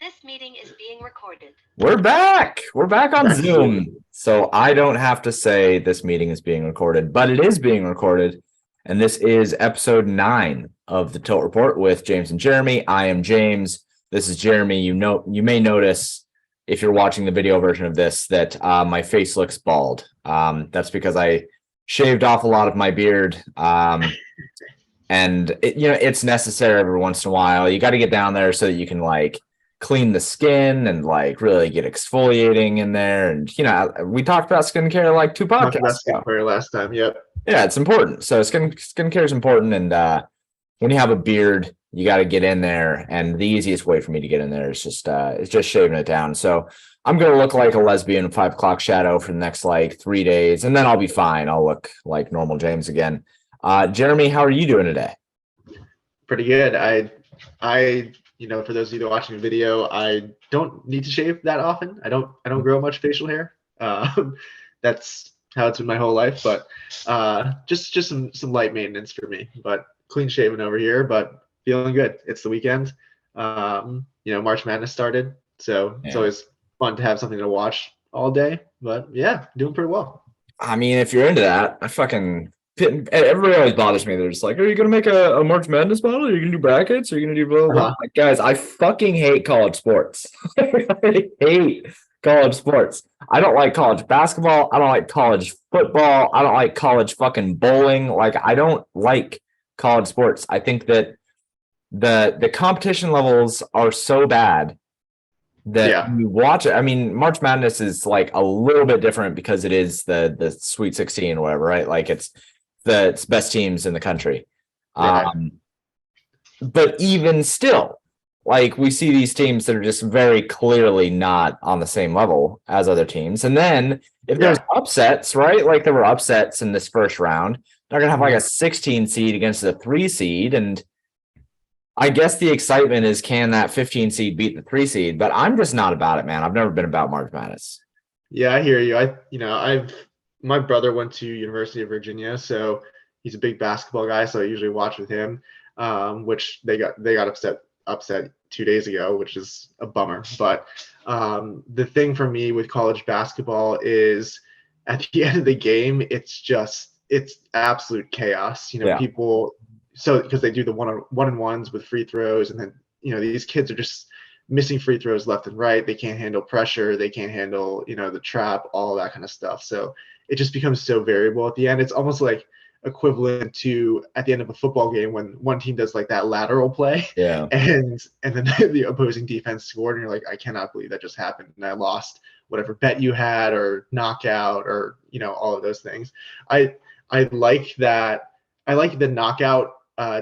This meeting is being recorded. We're back. We're back on Zoom. So I don't have to say this meeting is being recorded, but it is being recorded. And this is episode 9 of the Tilt Report with James and Jeremy. I am James. This is Jeremy. You may notice if you're watching the video version of this that my face looks bald. That's because I shaved off a lot of my beard. And it's necessary every once in a while. You got to get down there so that you can clean the skin and really get exfoliating in there. And we talked about skincare like 2 podcasts about skincare last time. Yep. Yeah, it's important. So skincare is important, and when you have a beard, you got to get in there. And the easiest way for me to get in there is just shaving it down. So I'm gonna look like a lesbian 5 o'clock shadow for the next 3 days, and then I'll be fine. I'll look like normal James again. Jeremy, how are you doing today? Pretty good. I for those of you that are watching the video, I don't need to shave that often. I don't grow much facial hair. That's how it's been my whole life, but just some light maintenance for me, but clean shaven over here, but feeling good. It's the weekend. March Madness started, so It's always fun to have something to watch all day, but yeah, doing pretty well. I mean, if you're into that, everybody always bothers me. They're just like, are you going to make a March Madness model? Are you going to do brackets? Are you going to do blah, blah, blah? Like, guys, I fucking hate college sports. I hate college sports. I don't like college basketball. I don't like college football. I don't like college fucking bowling. I don't like college sports. I think that the competition levels are so bad that you watch it. I mean, March Madness is a little bit different because it is the Sweet 16 or whatever, right? It's the best teams in the country. But even still, we see these teams that are just very clearly not on the same level as other teams. And then if there's upsets, right? There were upsets in this first round, they're going to have a 16 seed against a 3 seed. And I guess the excitement is, can that 15 seed beat the 3 seed? But I'm just not about it, man. I've never been about March Madness. Yeah, I hear you. My brother went to University of Virginia, so he's a big basketball guy. So I usually watch with him, which they got upset 2 days ago, which is a bummer. But the thing for me with college basketball is at the end of the game, it's absolute chaos. People, because they do the one-on-ones with free throws, and then these kids are just missing free throws left and right. They can't handle pressure. They can't handle the trap, all that kind of stuff. So it just becomes so variable at the end. It's almost like equivalent to at the end of a football game when one team does that lateral play, and then the opposing defense scored, and you're like, I cannot believe that just happened, and I lost whatever bet you had or knockout or all of those things. I like that. I like the knockout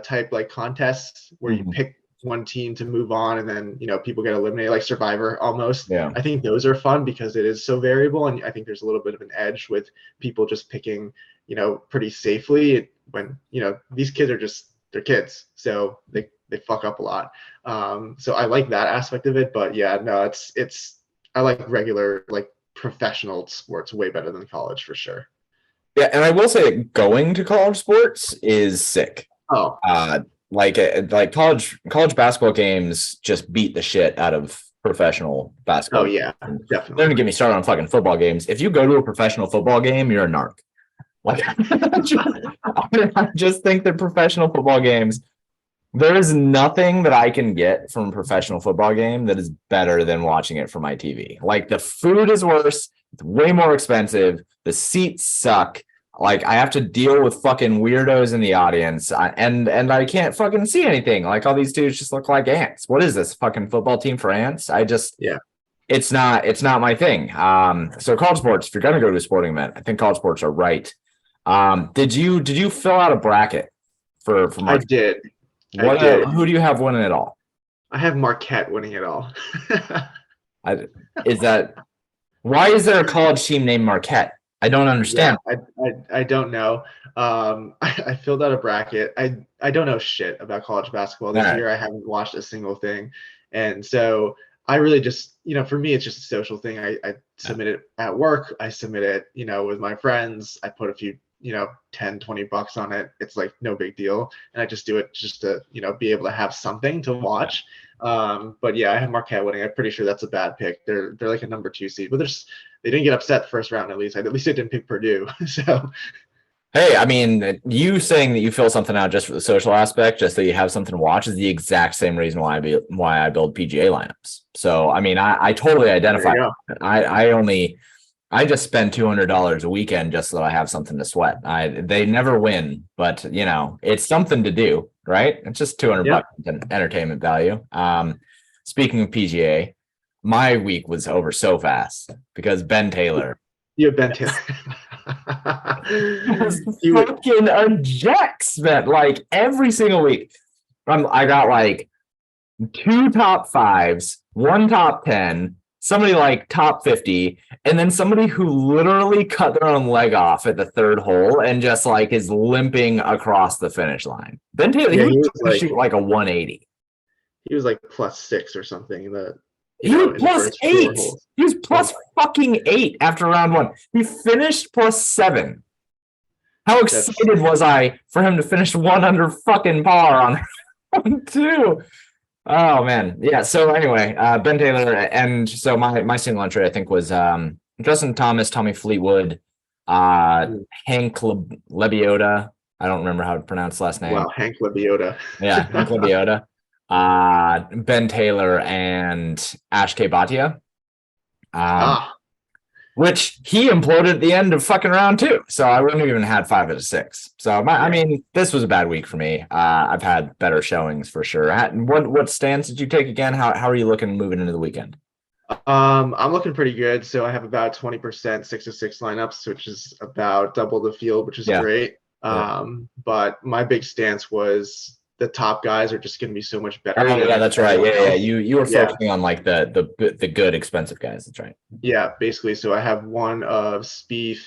type contests where you pick one team to move on, and then people get eliminated, like Survivor almost. I think those are fun because it is so variable, and I think there's a little bit of an edge with people just picking pretty safely when these kids are they're kids, so they fuck up a lot. So I like that aspect of it, but I like regular professional sports way better than college for sure. Yeah, and I will say that going to college sports is sick. College basketball games just beat the shit out of professional basketball. Oh yeah, definitely. Don't get me started on fucking football games. If you go to a professional football game, you're a narc. I just think that professional football games, there is nothing that I can get from a professional football game that is better than watching it from my TV. The food is worse. It's way more expensive. The seats suck. I have to deal with fucking weirdos in the audience, and I can't fucking see anything. All these dudes just look like ants. What is this, fucking football team for ants? It's not my thing. So college sports, if you're gonna go to a sporting event, I think college sports are right. Did you fill out a bracket for March? I did. Who do you have winning it all? I have Marquette winning it all. Why is there a college team named Marquette? I don't understand. Yeah, I don't know. I filled out a bracket. I don't know shit about college basketball this year. I haven't watched a single thing. And so I really just, for me, it's just a social thing. I submit it at work. I submit it, with my friends. I put a few $10-20 on it, it's like no big deal. And I just do it just to, be able to have something to watch. But yeah, I have Marquette winning. I'm pretty sure that's a bad pick. They're like a number 2 seed, but they didn't get upset the first round, at least. At least they didn't pick Purdue. So Hey, I mean, you saying that you fill something out just for the social aspect, just so you have something to watch, is the exact same reason why I build PGA lineups. So, I mean, I totally identify. I just spend $200 a weekend just so that I have something to sweat. They never win, but it's something to do, right? It's just $200 in entertainment value. Speaking of PGA, my week was over so fast because Ben Taylor. You have Ben Taylor. Fucking ejects, man. Like every single week. I got like 2 top 5s, 1 top 10, somebody like top 50, and then somebody who literally cut their own leg off at the 3rd hole and just like is limping across the finish line. Ben Taylor, he was like, shoot like a 180. He was like +6 or something in the. He was +8. He was plus fucking 8 after round 1. He finished +7. How excited was I for him to finish 1 under fucking par on round 2? Oh man, yeah. So anyway, Ben Taylor, and so my single entry I think was Justin Thomas, Tommy Fleetwood, Hank Lebioda. I don't remember how to pronounce the last name. Wow, Hank Lebioda. Yeah, Hank Lebioda. Ben Taylor and Ash K. Bhatia. Which he imploded at the end of fucking round 2. So I wouldn't have even had 5 out of 6. So I mean, this was a bad week for me. I've had better showings for sure. What stance did you take again? How are you looking moving into the weekend? I'm looking pretty good. So I have about 20% 6-6 lineups, which is about double the field, which is great. But my big stance was the top guys are just going to be so much better. Oh, yeah, that's right. Yeah. You were focusing on like the good expensive guys. That's right. Yeah, basically. So I have one of Spieth,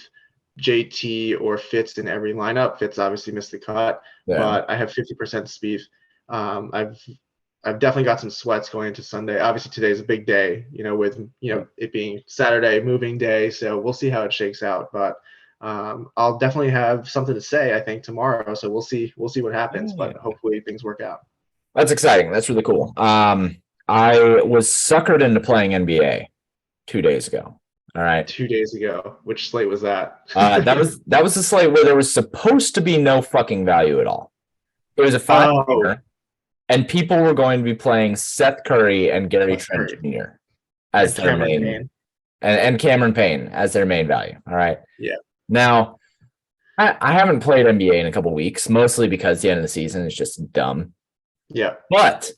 JT, or Fitz in every lineup. Fitz obviously missed the cut, but I have 50% Spieth. I've definitely got some sweats going into Sunday. Obviously today's a big day, with it being Saturday, moving day. So we'll see how it shakes out, but I'll definitely have something to say, I think, tomorrow. So we'll see what happens, but hopefully things work out. That's exciting. That's really cool. I was suckered into playing NBA 2 days ago. All right. 2 days ago. Which slate was that? that was the slate where there was supposed to be no fucking value at all. It was a 5-gamer, and people were going to be playing Seth Curry and Gary Trent Jr. as their main, and Cameron Payne as their main value. All right. Yeah. Now, I haven't played NBA in a couple weeks, mostly because the end of the season is just dumb. Yeah. But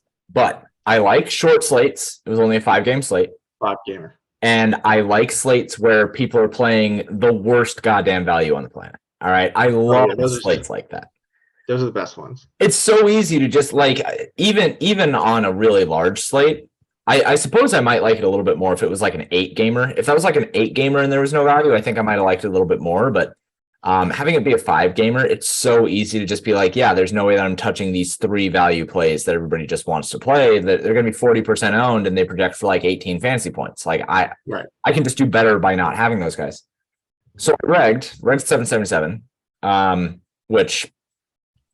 I like short slates. It was only a 5-game slate. 5-gamer. And I like slates where people are playing the worst goddamn value on the planet. All right. I love slates like that. Those are the best ones. It's so easy to just like, even on a really large slate, I suppose I might like it a little bit more if it was like an 8-gamer. If that was like an 8-gamer and there was no value, I think I might have liked it a little bit more. But having it be a 5-gamer, it's so easy to just be like, yeah, there's no way that I'm touching these 3 value plays that everybody just wants to play. That they're going to be 40% owned and they project for like 18 fantasy points. Like I can just do better by not having those guys. So I regged 777, which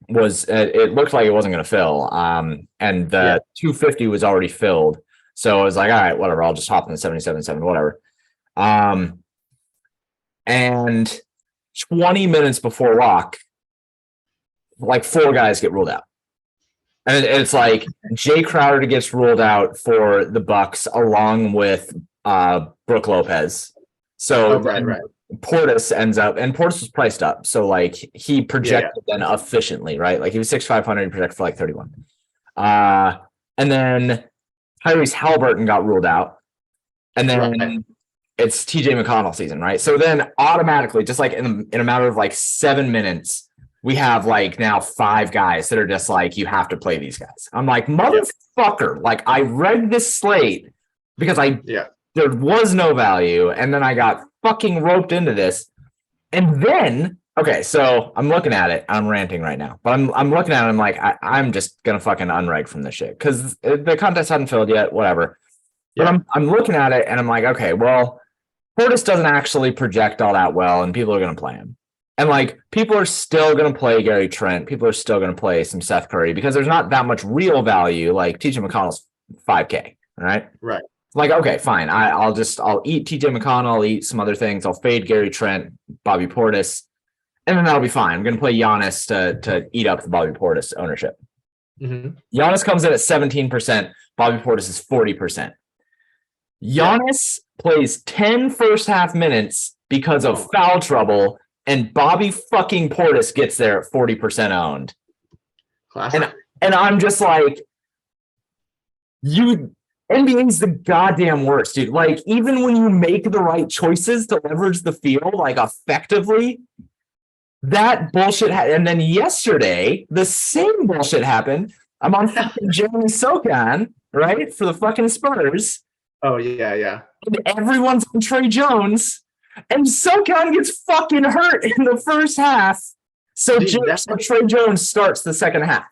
was it looked like it wasn't going to fill. And the 250 was already filled. So I was like, all right, whatever. I'll just hop in the 77.7, whatever. And 20 minutes before lock, like 4 guys get ruled out. And it's like Jay Crowder gets ruled out for the Bucks along with Brooke Lopez. So Portis ends up, and Portis was priced up. So like he projected then efficiently, right? Like he was 6,500, he projected for like 31. And then Tyrese Halliburton got ruled out. And then it's TJ McConnell season, right? So then automatically, just like in a matter of like 7 minutes, we have like now 5 guys that are just like, you have to play these guys. I'm like, motherfucker, like I read this slate because there was no value. And then I got fucking roped into this. And then, okay, so I'm looking at it. I'm ranting right now, but I'm looking at it. I'm like, I'm just going to fucking unreg from this shit because the contest hadn't filled yet, whatever. But I'm looking at it and I'm like, okay, well, Portis doesn't actually project all that well and people are going to play him. And like people are still going to play Gary Trent. People are still going to play some Seth Curry because there's not that much real value. Like TJ McConnell's 5K. All right. Right. Like, okay, fine. I'll eat TJ McConnell. I'll eat some other things. I'll fade Gary Trent, Bobby Portis, and then that'll be fine. I'm going to play Giannis to eat up the Bobby Portis ownership. Giannis comes in at 17%. Bobby Portis is 40%. Giannis plays 10 first half minutes because of foul trouble, and Bobby fucking Portis gets there at 40% owned. Classic. And I'm just like, NBA's the goddamn worst, dude. Like, even when you make the right choices to leverage the field, like, effectively, that bullshit and then yesterday, the same bullshit happened. I'm on fucking Jeremy Sokan, right, for the fucking Spurs. Oh, yeah. And everyone's on Trey Jones, and Sokan gets fucking hurt in the first half. So Trey Jones starts the second half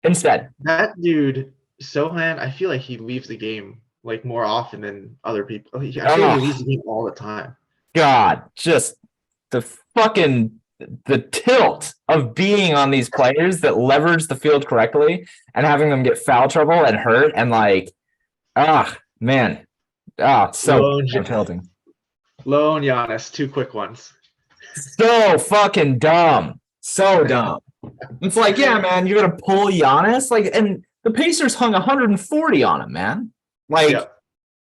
instead. That dude, Sohan, I feel like he leaves the game like more often than other people. I feel like he leaves the game all the time. God, just the tilt of being on these players that leverage the field correctly and having them get foul trouble and hurt and like, man. So tilting. Lone Giannis, 2 quick ones. So fucking dumb. So dumb. It's like, yeah, man, you're gonna pull Giannis, like, and the Pacers hung 140 on him, man. Like,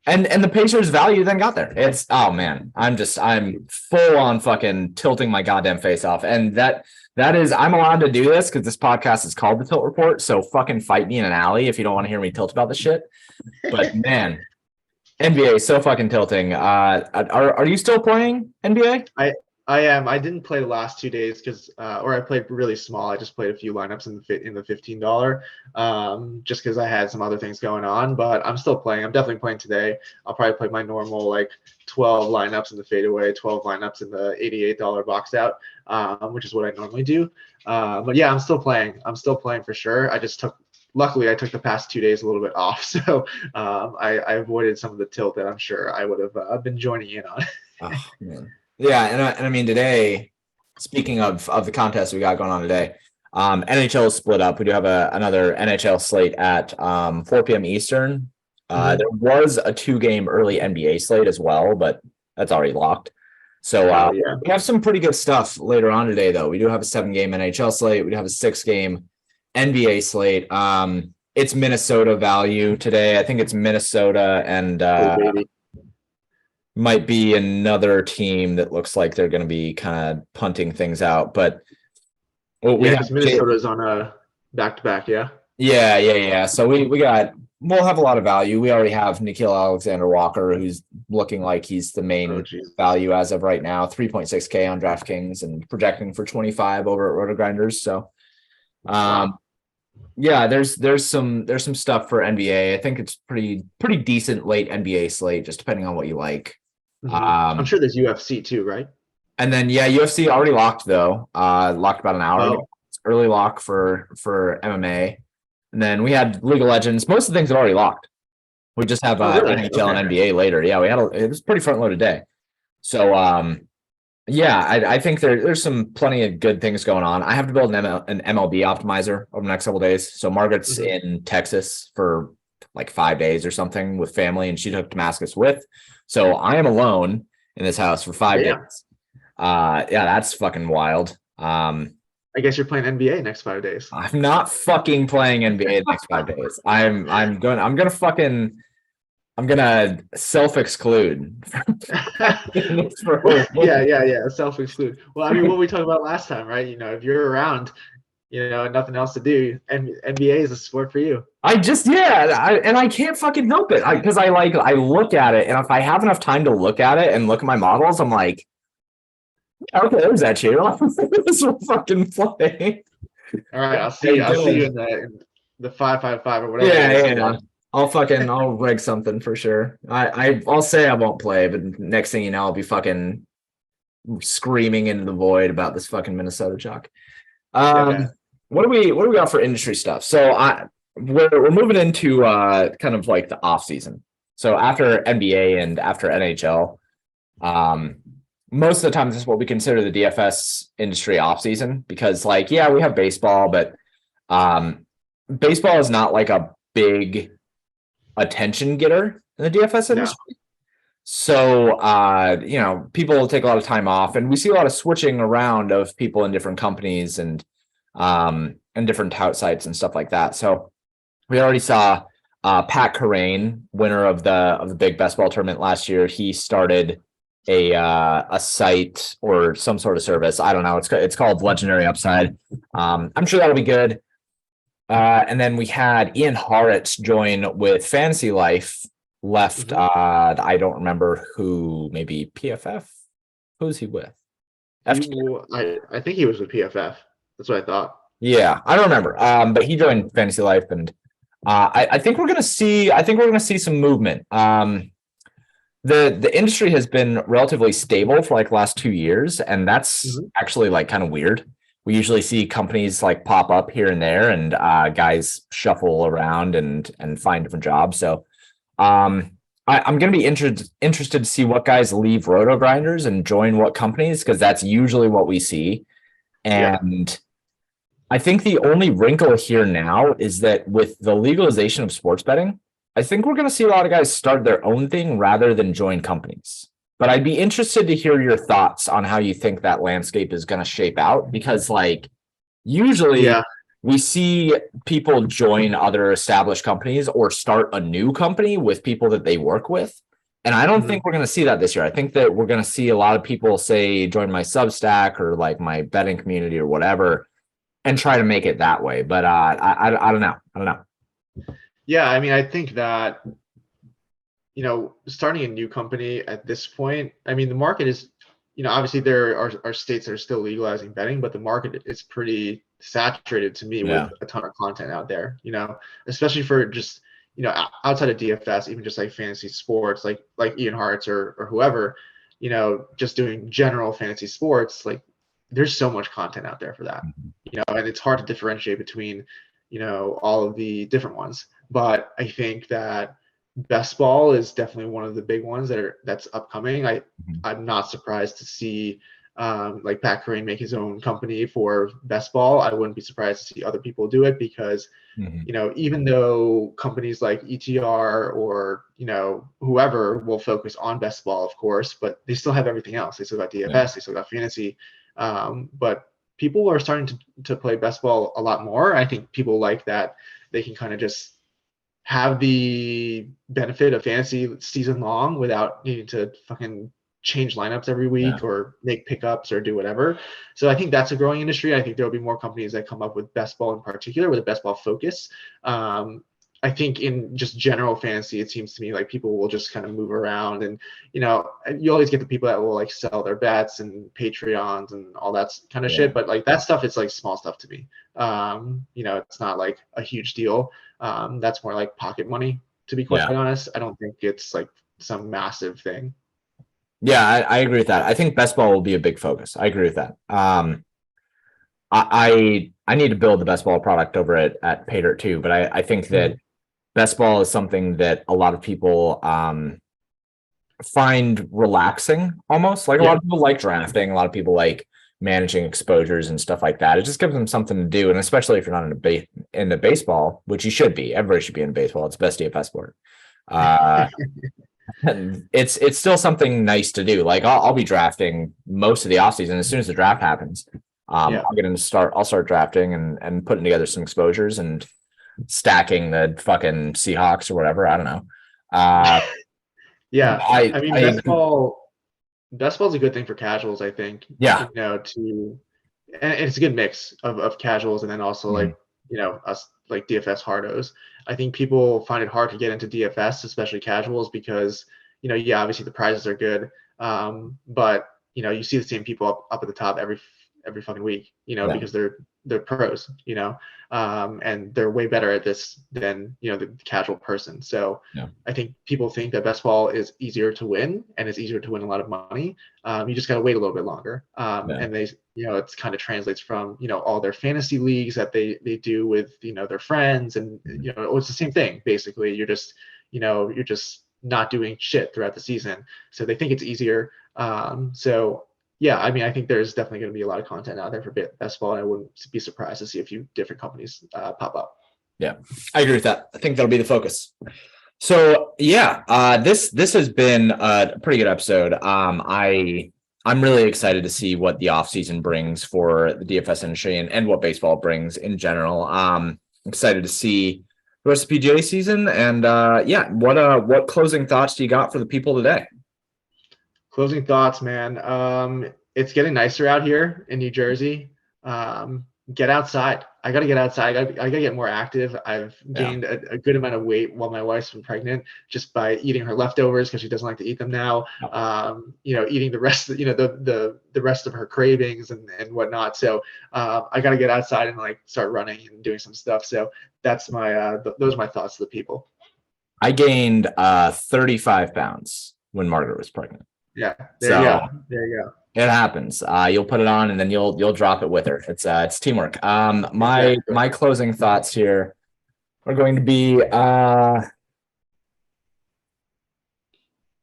and the Pacers value then got there. It's man, I'm full on fucking tilting my goddamn face off, and that is I'm allowed to do this because this podcast is called the Tilt Report. So fucking fight me in an alley if you don't want to hear me tilt about the shit. But man. NBA so fucking tilting. Are you still playing NBA? I am. I didn't play the last 2 days because, or I played really small. I just played a few lineups in the $15, just because I had some other things going on. But I'm still playing. I'm definitely playing today. I'll probably play my normal like 12 lineups in the fadeaway, 12 lineups in the $88 box out, which is what I normally do. But yeah, I'm still playing. I'm still playing for sure. Luckily, I took the past 2 days a little bit off, so I avoided some of the tilt that I'm sure I would have been joining in on. Oh, man. Yeah, and I mean today, speaking of the contest we got going on today, NHL is split up. We do have another NHL slate at 4 p.m. Eastern. There was a 2-game early NBA slate as well, but that's already locked. So we have some pretty good stuff later on today, though. We do have a 7-game NHL slate. We do have a 6-game NBA slate. It's Minnesota value today. I think it's Minnesota and might be another team that looks like they're going to be kind of punting things out. But Minnesota's on a back-to-back, yeah. Yeah. So we'll have a lot of value. We already have Nickeil Alexander-Walker, who's looking like he's the main value as of right now. 3.6K on DraftKings and projecting for 25 over at Roto-Grinders. So yeah, there's some stuff for NBA. I think it's pretty decent late NBA slate, just depending on what you like. I'm sure there's UFC too, right? And then UFC already locked though. Locked about an hour ago. It's early lock for MMA. And then we had League of Legends. Most of the things are already locked. We just have NHL and NBA later. Yeah, it was a pretty front loaded day. So I think there's some plenty of good things going on. I have to build an MLB optimizer over the next couple of days. So Margaret's in Texas for like 5 days or something with family, and she took Damascus with. So I am alone in this house for 5 days. That's fucking wild. I guess you're playing NBA next 5 days. I'm not fucking playing NBA the next 5 days. I'm gonna self-exclude. Yeah. Self-exclude. Well, I mean, what we talked about last time, right? You know, if you're around, you know, and nothing else to do, and NBA is a sport for you. I can't fucking help it because I look at it, and if I have enough time to look at it and look at my models, I'm like, okay, there's that shit. This will fucking play. All right, I'll see you in the 555 or whatever. Yeah. I'll rig something for sure. I'll say I won't play, but next thing you know, I'll be fucking screaming into the void about this fucking Minnesota chalk. What do we got for industry stuff? So we're moving into kind of like the off season. So after NBA and after NHL, most of the time this is what we consider the DFS industry off season, because like, yeah, we have baseball, but baseball is not like a big attention getter in the DFS No. industry. So, people will take a lot of time off, and we see a lot of switching around of people in different companies and different tout sites and stuff like that. So we already saw Pat Carrain, winner of the big Bestball tournament last year. He started a site or some sort of service. I don't know. It's called Legendary Upside. I'm sure that'll be good. And then we had Ian Horitz join with Fantasy Life. Left, I don't remember who, maybe PFF. Who's he with? I think he was with PFF. That's what I thought. Yeah, I don't remember. But he joined Fantasy Life, and I think we're gonna see. I think we're gonna see some movement. The industry has been relatively stable for like the last 2 years, and that's actually like kind of weird. We usually see companies like pop up here and there, and guys shuffle around and find different jobs. So I'm going to be interested to see what guys leave Roto Grinders and join what companies, because that's usually what we see. And I think the only wrinkle here now is that with the legalization of sports betting, I think we're going to see a lot of guys start their own thing rather than join companies. But I'd be interested to hear your thoughts on how you think that landscape is going to shape out, because like usually we see people join other established companies or start a new company with people that they work with. And I don't think we're going to see that this year. I think that we're going to see a lot of people say, join my Substack or like my betting community or whatever, and try to make it that way. But I don't know. I don't know. Yeah, I mean, I think that, starting a new company at this point, I mean, the market is, obviously there are states that are still legalizing betting, but the market is pretty saturated to me with a ton of content out there, especially for just, outside of DFS, even just like fantasy sports, like Ian Hartz or whoever, just doing general fantasy sports, like there's so much content out there for that, and it's hard to differentiate between, all of the different ones. But I think that Bestball is definitely one of the big ones that's upcoming. I'm not surprised to see like Pat Carrain make his own company for Bestball. I wouldn't be surprised to see other people do it, because even though companies like ETR or whoever will focus on Bestball, of course, but they still have everything else. They still got DFS, they still got fantasy, but people are starting to play Bestball a lot more. I think people like that they can kind of just have the benefit of fantasy season long without needing to fucking change lineups every week or make pickups or do whatever. So I think that's a growing industry. I think there'll be more companies that come up with Bestball in particular, with a Bestball focus. I think in just general fantasy, it seems to me like people will just kind of move around, and you always get the people that will like sell their bets and Patreons and all that kind of shit. But like that stuff, it's like small stuff to me. It's not like a huge deal. That's more like pocket money, to be quite honest. I don't think it's like some massive thing. Yeah, I agree with that. I think Bestball will be a big focus. I agree with that. I need to build the Bestball product over at Paydirt too, but I think that Bestball is something that a lot of people find relaxing almost. Like a lot of people like drafting, a lot of people like managing exposures and stuff like that. It just gives them something to do, and especially if you're not into baseball, which you should be. Everybody should be in baseball. It's the best DFS sport. And it's still something nice to do. Like I'll be drafting most of the offseason. As soon as the draft happens, I'll start drafting and putting together some exposures and stacking the fucking Seahawks or whatever. I don't know. I mean, Bestball's a good thing for casuals, I think. Yeah. And it's a good mix of casuals, and then also like, us like DFS hardos. I think people find it hard to get into DFS, especially casuals, because, obviously the prizes are good. But, you see the same people up at the top every fucking week, because they're pros, and they're way better at this than, the casual person. So I think people think that Bestball is easier to win, and it's easier to win a lot of money. You just got to wait a little bit longer. And they, it's kind of translates from, all their fantasy leagues that they do with, their friends, and, it's the same thing. Basically, you're just not doing shit throughout the season. So they think it's easier. So yeah, I mean, I think there's definitely going to be a lot of content out there for Bestball, and I wouldn't be surprised to see a few different companies pop up. Yeah, I agree with that. I think that'll be the focus. So yeah, this has been a pretty good episode. I'm really excited to see what the offseason brings for the DFS industry and what baseball brings in general. Excited to see the rest of PGA season, and yeah, what closing thoughts do you got for the people today? Closing thoughts, man. It's getting nicer out here in New Jersey. Get outside. I got to get outside. I got to get more active. I've gained a good amount of weight while my wife's been pregnant just by eating her leftovers because she doesn't like to eat them now. Eating the rest, the rest of her cravings and whatnot. So I got to get outside and like start running and doing some stuff. So that's my those are my thoughts to the people. I gained 35 pounds when Margaret was pregnant. Yeah, there you go. It happens. You'll put it on and then you'll drop it with her. It's teamwork. My closing thoughts here are going to be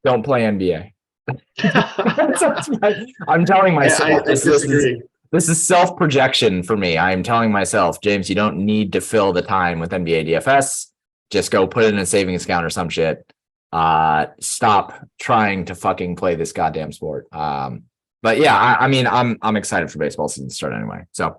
don't play NBA. I'm telling myself this is self-projection for me. I am telling myself, James, you don't need to fill the time with NBA DFS. Just go put it in a savings account or some shit. Stop trying to fucking play this goddamn sport. But yeah, I mean, I'm excited for baseball season to start anyway. So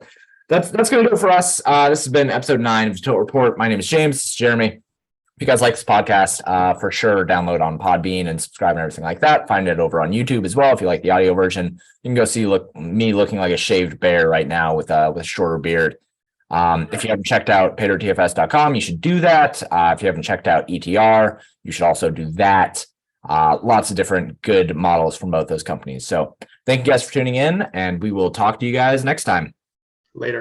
that's gonna do it for us. This has been episode 9 of the Total Report. My name is James. It's Jeremy. If you guys like this podcast, for sure, download on Podbean and subscribe and everything like that. Find it over on YouTube as well. If you like the audio version, you can go see me looking like a shaved bear right now with a shorter beard. If you haven't checked out PaydirtDFS.com, you should do that. If you haven't checked out ETR, you should also do that. Lots of different good models from both those companies. So thank you guys for tuning in, and we will talk to you guys next time. Later.